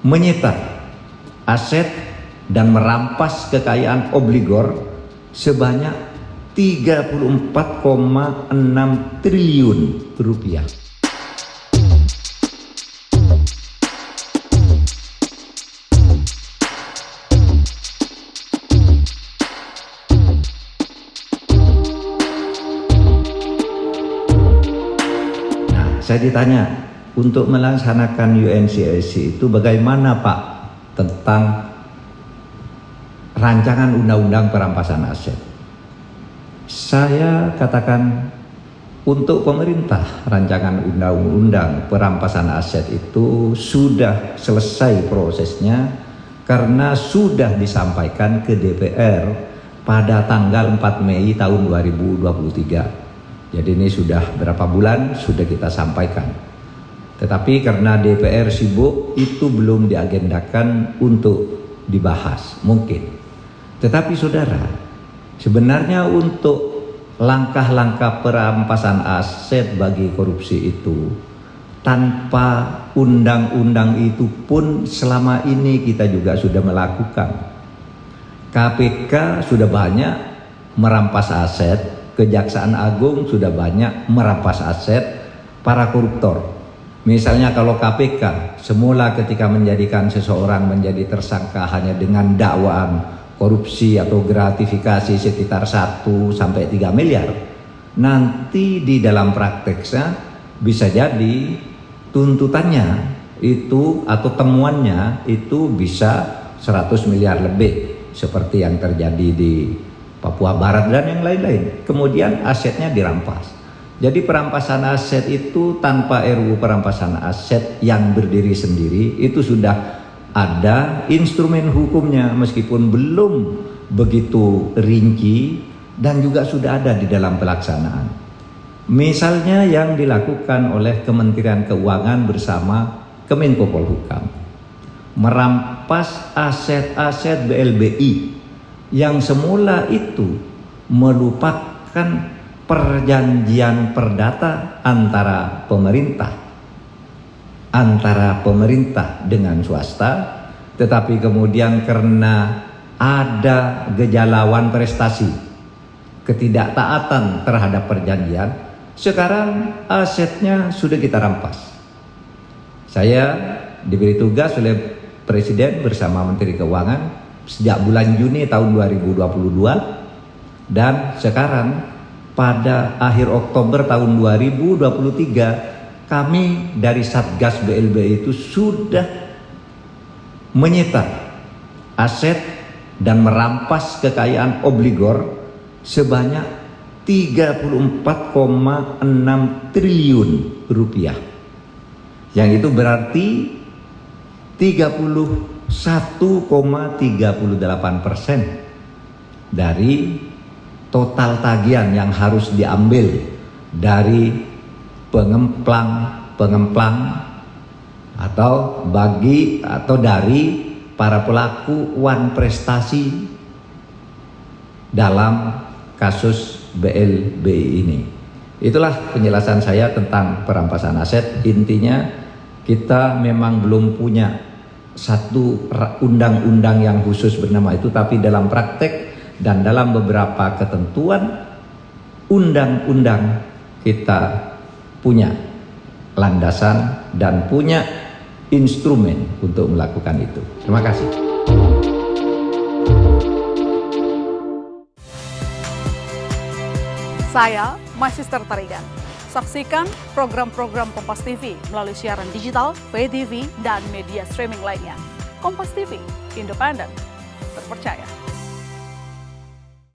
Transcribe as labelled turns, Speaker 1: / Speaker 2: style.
Speaker 1: menyita aset dan merampas kekayaan obligor sebanyak 34,6 triliun rupiah. Saya ditanya, untuk melaksanakan UNCSC itu bagaimana Pak tentang rancangan undang-undang perampasan aset? Saya katakan, untuk pemerintah rancangan undang-undang perampasan aset itu sudah selesai prosesnya karena sudah disampaikan ke DPR pada tanggal 4 Mei tahun 2023. Jadi ini sudah berapa bulan sudah kita sampaikan. Tetapi karena DPR sibuk, itu belum diagendakan untuk dibahas, mungkin. Tetapi saudara, sebenarnya untuk langkah-langkah perampasan aset bagi korupsi itu, tanpa undang-undang itu pun selama ini kita juga sudah melakukan. KPK sudah banyak merampas aset, Kejaksaan Agung sudah banyak merampas aset para koruptor. Misalnya kalau KPK semula ketika menjadikan seseorang menjadi tersangka hanya dengan dakwaan korupsi atau gratifikasi sekitar 1 sampai 3 miliar, nanti di dalam prakteknya bisa jadi tuntutannya itu atau temuannya itu bisa 100 miliar lebih, seperti yang terjadi di Papua Barat dan yang lain-lain. Kemudian asetnya dirampas. Jadi perampasan aset itu tanpa RUU perampasan aset yang berdiri sendiri itu sudah ada instrumen hukumnya, meskipun belum begitu rinci dan juga sudah ada di dalam pelaksanaan. Misalnya yang dilakukan oleh Kementerian Keuangan bersama Kemenko Polhukam, merampas aset-aset BLBI yang semula itu merupakan perjanjian perdata antara pemerintah dengan swasta, tetapi kemudian karena ada gejala prestasi, ketidaktaatan terhadap perjanjian, sekarang asetnya sudah kita rampas. Saya diberi tugas oleh Presiden bersama Menteri Keuangan sejak bulan Juni tahun 2022, dan sekarang pada akhir Oktober tahun 2023 kami dari Satgas BLBI itu sudah menyita aset dan merampas kekayaan obligor sebanyak 34,6 triliun rupiah, yang itu berarti 31,38% dari total tagihan yang harus diambil dari pengemplang atau dari para pelaku prestasi dalam kasus BLBI ini. Itulah penjelasan saya tentang perampasan aset. Intinya kita memang belum punya satu undang-undang yang khusus bernama itu, tapi dalam praktek dan dalam beberapa ketentuan undang-undang kita punya landasan dan punya instrumen untuk melakukan itu. Terima kasih.
Speaker 2: Saya Magister Tarigan. Saksikan program-program Kompas TV melalui siaran digital, pay TV, dan media streaming lainnya. Kompas TV, independen, terpercaya.